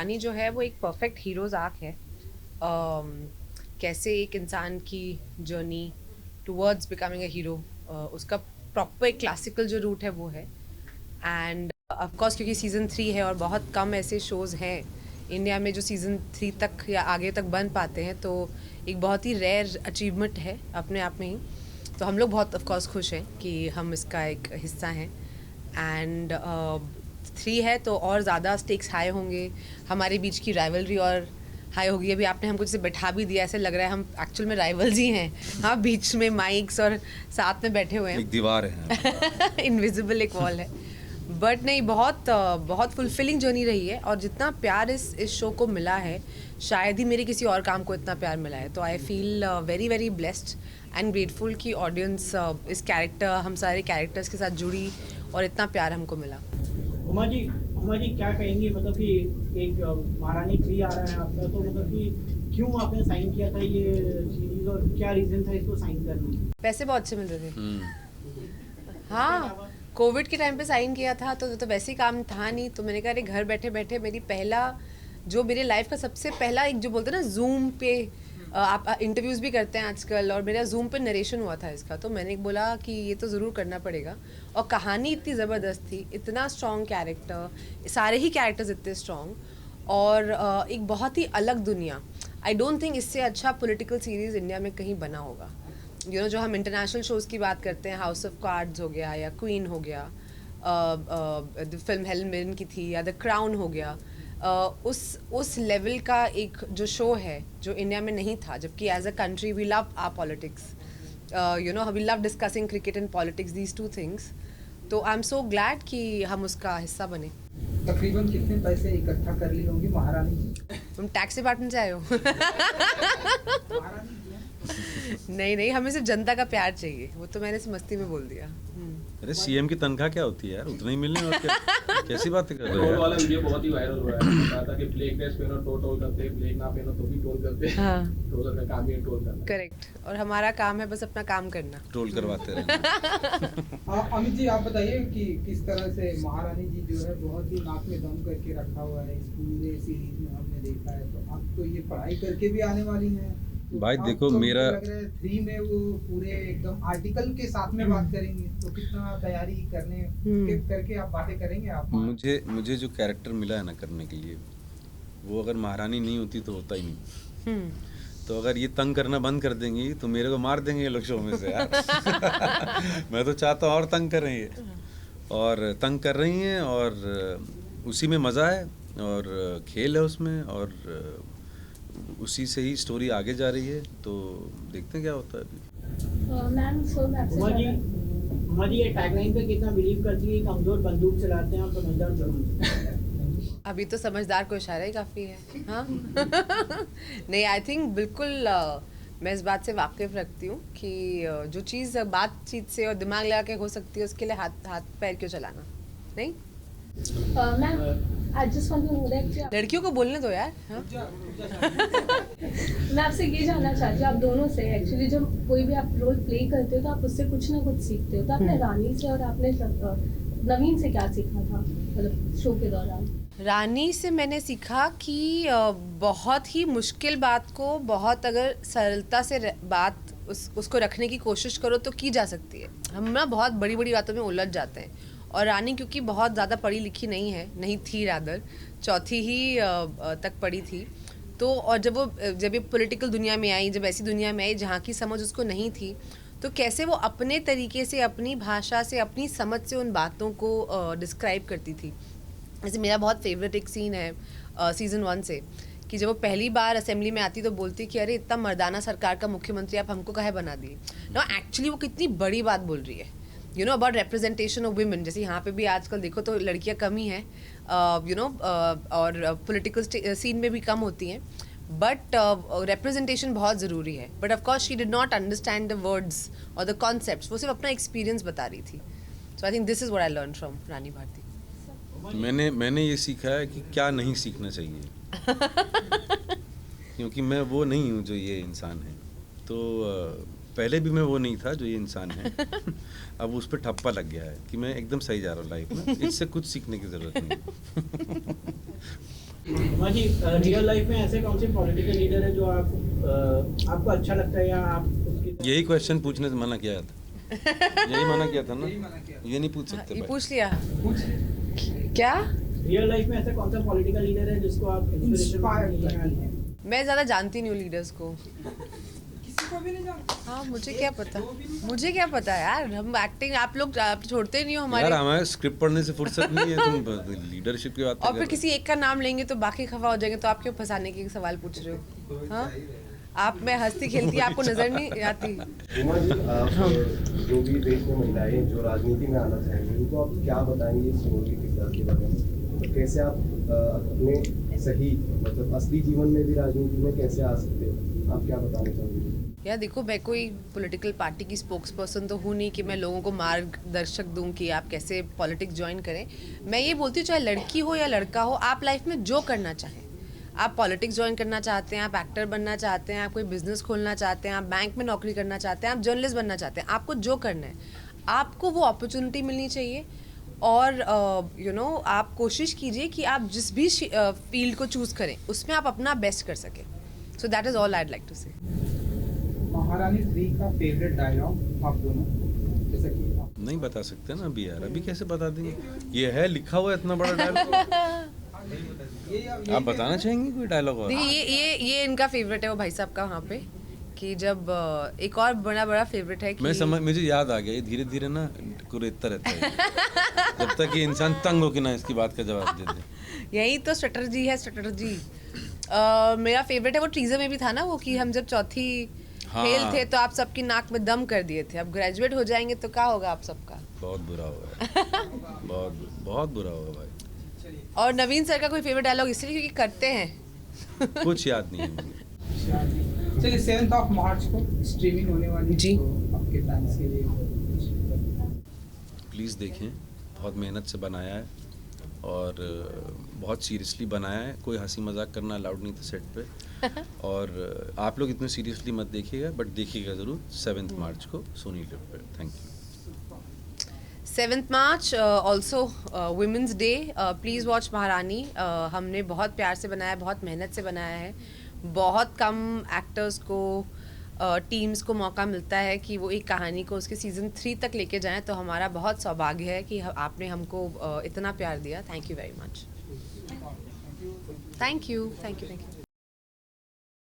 रानी जो है वो एक परफेक्ट हीरोज़ आर्क है। कैसे एक इंसान की journey towards becoming a hero, उसका प्रॉपर एक क्लासिकल जो रूट है वो है। एंड ऑफ कोर्स क्योंकि सीज़न 3 है और बहुत कम ऐसे शोज़ हैं इंडिया में जो सीज़न 3 तक या आगे तक बन पाते हैं, तो एक बहुत ही रेयर अचीवमेंट है अपने आप में ही। तो हम लोग बहुत ऑफ कोर्स खुश हैं कि हम इसका एक हिस्सा हैं। एंड 3 है तो और ज़्यादा स्टेक्स हाई होंगे, हमारे बीच की राइवलरी और हाई होगी। अभी आपने हमको जैसे बैठा भी दिया, ऐसे लग रहा है हम एक्चुअल में राइवल्स ही हैं। हाँ, बीच में माइक्स और साथ में बैठे हुए हैं, एक दीवार है। इनविजिबल एक वॉल है। बट नहीं, बहुत फुलफिलिंग जर्नी रही है और जितना प्यार इस शो को मिला है, शायद ही मेरे किसी और काम को इतना प्यार मिला है। तो I feel very very blessed and grateful कि ऑडियंस इस कैरेक्टर, हम सारे कैरेक्टर्स के साथ जुड़ी और इतना प्यार हमको मिला। उमा जी क्या कहेंगी, मतलब कि एक महारानी 3 आ रहा है आपका, तो मतलब कि क्यों आपने साइन किया था ये सीरीज और क्या रीजन था इसको साइन करने का? पैसे बहुत अच्छे मिल रहे थे। हाँ, कोविड के टाइम पे साइन किया था तो वैसे ही काम था नहीं, तो मैंने कहा अरे घर बैठे बैठे मेरी पहला जो मेरे लाइफ का सबसे पहला एक जो बोलते हैं ना जूम पे आप इंटरव्यूज़ भी करते हैं आजकल, और मेरा जूम पे नरेशन हुआ था इसका, तो मैंने बोला कि ये तो ज़रूर करना पड़ेगा। और कहानी इतनी ज़बरदस्त थी, इतना स्ट्रॉन्ग कैरेक्टर, सारे ही कैरेक्टर्स इतने स्ट्रॉन्ग, और एक बहुत ही अलग दुनिया। आई डोंट थिंक इससे अच्छा पॉलिटिकल सीरीज़ इंडिया में कहीं बना होगा। जो हम इंटरनेशनल शोज़ की बात करते हैं, हाउस ऑफ कार्ड्स हो गया या क्वीन हो गया, द फिल्म हेलन मिरन की थी, या द क्राउन हो गया, उस लेवल का एक जो शो है जो इंडिया में नहीं था। जबकि as a country we love our politics, we love discussing cricket and politics, these two things. तो आई एम सो ग्लैड कि हम उसका हिस्सा बने। तकरीबन कितने पैसे इकट्ठा कर ली होंगी महारानी जी? तुम टैक्स डिपार्टमेंट से आए हो? महारानी जी नहीं, हमें सिर्फ जनता का प्यार चाहिए, वो तो मैंने इस मस्ती में बोल दिया। अरे सीएम की तनख्वाह क्या होती है यार, उतना ही मिलने और क्या? कैसी बातें कर रहे टोल हो वाला यार? वीडियो बहुत ही वायरल हुआ है। कहा था कि ब्लैक ड्रेस पहनो तो टोल करते हैं, ब्लैक ना पहनो तो भी टोल करते हैं। हाँ, टोलर का काम ही है टोल करना। करेक्ट। और हमारा काम है बस अपना काम करना। ट्रोल करवाते रहना। अमित जी, आप बताइए कि किस तरह से महारानी जी जो है बहुत ही नाक में दम करके रखा हुआ है इस पूरे सीरीज में, हमने देखा है। तो अब तो ये पढ़ाई करके भी आने वाली हैं, तो भाई अब देखो, तो मेरा लग रहा है 3 में वो पूरे एकदम आर्टिकल के साथ में बात करेंगे, तो कितना तैयारी करके आप बातें करेंगे आप? मुझे जो कैरेक्टर मिला है ना करने के लिए, वो अगर महारानी नहीं होती तो होता ही नहीं। तो अगर ये तंग करना बंद कर देंगी तो मेरे को मार देंगे ये लोग शो में से यार। मैं तो चाहता हूँ और तंग कर रही है, और तंग कर रही हैं, और उसी में मज़ा है और खेल है उसमें, और उसी से ही स्टोरी आगे जा रही है। तो देखते हैं क्या होता है अभी। मैम सो मैं आपसे उमा जी ये टैगलाइन पे कितना बिलीव करती है, कमजोर बंदूक चलाते हैं और समझदार जवान? अभी तो समझदार को इशारा ही काफ़ी है। हाँ। नहीं, आई थिंक बिल्कुल मैं इस बात से वाकिफ़ रखती हूँ कि जो चीज़ बातचीत से और दिमाग लगा के हो सकती है, उसके लिए हाथ पैर क्यों चलाना? नहीं, ma'am I just want to know that लड़कियों को बोलने दो यार। हाँ? मैं आपसे ये जानना चाहती हूँ आप दोनों से, एक्चुअली जब कोई भी आप रोल प्ले करते हो तो आप उससे कुछ ना कुछ सीखते हो। तो आपने रानी से और आपने नवीन से क्या सीखा था, मतलब शो के दौरान? रानी से मैंने सीखा कि बहुत ही मुश्किल बात को बहुत अगर सरलता से उसको रखने की कोशिश करो तो की जा सकती है। हम ना बहुत बड़ी बड़ी बातों में उलझ जाते हैं, और रानी क्योंकि बहुत ज़्यादा पढ़ी लिखी नहीं थी, रादर चौथी ही तक पढ़ी थी, तो और जब ये पॉलिटिकल दुनिया में आई, जब ऐसी दुनिया में आई जहाँ की समझ उसको नहीं थी, तो कैसे वो अपने तरीके से, अपनी भाषा से, अपनी समझ से उन बातों को डिस्क्राइब करती थी। जैसे मेरा बहुत फेवरेट एक सीन है सीज़न 1 से, कि जब वो पहली बार असेंबली में आती तो बोलती कि अरे इतना मर्दाना सरकार का मुख्यमंत्री आप हमको काहे बना दिए। ना एक्चुअली वो कितनी बड़ी बात बोल रही है, अबाउट रिप्रेजेंटेशन ऑफ वुमेन। जैसे यहाँ पे भी आजकल देखो तो लड़कियाँ कम ही हैं, और पॉलिटिकल सीन में भी कम होती हैं, बट रिप्रेजेंटेशन बहुत ज़रूरी है। But of course she did not understand the words और द कॉन्सेप्ट्स, वो सिर्फ अपना एक्सपीरियंस बता रही थी। So I think this is what I learn from Rani Bharti. मैंने ये सीखा है कि क्या नहीं सीखना चाहिए। क्योंकि मैं वो नहीं हूँ जो ये इंसान है। तो पहले भी मैं वो नहीं था जो ये इंसान है। अब उस पर ठप्पा लग गया है कि मैं एकदम सही जा रहा हूँ लाइफ में, इससे कुछ सीखने की ज़रूरत नहीं। उमा जी, रियल लाइफ में ऐसे कौन से पॉलिटिकल लीडर है जो आपको अच्छा लगता है या आप उसकी यही क्वेश्चन पूछने से मना किया था। यही मना किया था ना, यही मना किया था। ये नहीं पूछ सकते ये भाई। पूछ लिया कुछ क्या? रियल लाइफ में ऐसा कौन सा पॉलिटिकल लीडर है जिसको आप इंस्पायर इंस्पिरेशन करती है मैं ज़्यादा जानती नहीं हूँ लीडर्स को। किसी को भी नहीं जानते। हाँ मुझे क्या पता, मुझे क्या पता यार, हम एक्टिंग आप लोग आप छोड़ते ही नहीं हो यार हमारे। हमारे स्क्रिप्ट पढ़ने से फुर्सत नहीं है, तुम लीडरशिप की बात और कर फिर रहे किसी एक का नाम लेंगे तो बाकी खफा हो जाएंगे, तो आप क्यों फंसाने के सवाल पूछ रहे हो? हाँ आप, मैं हंसती खेलती आपको नजर नहीं आती? उमा जी, आप जो भी देश में महिलाएं जो राजनीति में आना चाहेंगी उनको आप क्या बताएंगे इस मोदी के किरदार के बारे में? तो कैसे आप अपने सही मतलब असली जीवन में भी राजनीति में कैसे आ सकते हो, आप क्या बताना चाहोगे? यार देखो, मैं कोई पॉलिटिकल पार्टी की स्पोक्स पर्सन तो हूँ नहीं कि मैं लोगों को मार्गदर्शक दूँ कि आप कैसे पॉलिटिक्स ज्वाइन करें। मैं ये बोलती हूँ चाहे लड़की हो या लड़का हो, आप लाइफ में जो करना चाहें, आप पॉलिटिक्स ज्वाइन करना चाहते हैं, आप एक्टर बनना चाहते हैं, आप कोई बिजनेस खोलना चाहते हैं, आप बैंक में नौकरी करना चाहते हैं, आप जर्नलिस्ट बनना चाहते हैं, आपको जो करना है, आपको वो अपॉर्चुनिटी मिलनी चाहिए। और आप कोशिश कीजिए कि आप जिस भी फील्ड को चूज़ करें उसमें आप अपना बेस्ट कर सकें। So that is all I'd like to say. महारानी 3 का फेवरेट डायलॉग आप दोनों, जैसा कि आप नहीं बता सकते ना अभी यार, अभी कैसे बता देंगे? ये है लिखा हुआ इतना बड़ा डायलॉग। आप बताना चाहेंगे कोई डायलॉग? और देखिए ये इनका फेवरेट है वो भाई साहब का, वहाँ पे कि जब एक और बड़ा फेवरेट है कि मैं समझ, मुझे याद आ गया, ये धीरे धीरे ना कुरेदता रहता है जब तक ये इंसान तंग हो कि ना इसकी बात का जवाब दे दे। यही तो स्ट्रेटजी है, स्ट्रेटजी। मेरा फेवरेट है वो टीजर में भी था ना वो, कि हम जब चौथी हाँ। फेल थे तो आप सबकी नाक में दम कर दिए थे, अब ग्रेजुएट हो जाएंगे तो क्या होगा आप सबका? बहुत बुरा होगा बहुत बुरा होगा भाई। और नवीन सर का कोई फेवरेट डायलॉग इसलिए क्योंकि करते हैं। कुछ याद नहीं है मुझे। चलिए 7 मार्च को स्ट्रीमिंग होने वाली जी। तो आपके फैंस के लिए प्लीज़ देखें, बहुत मेहनत से बनाया है और बहुत सीरियसली बनाया है। कोई हंसी मजाक करना अलाउड नहीं था सेट पे। और आप लोग इतने सीरियसली मत देखिएगा, बट देखिएगा ज़रूर 7 मार्च को सोनी लिव पे। Thank you. 7th March also Women's Day, please watch महारानी। हमने बहुत प्यार से बनाया है, बहुत मेहनत से बनाया है। बहुत कम एक्टर्स को टीम्स को मौका मिलता है कि वो एक कहानी को उसके सीज़न 3 तक लेके जाएं, तो हमारा बहुत सौभाग्य है कि आपने हमको इतना प्यार दिया। Thank you very much. Thank you.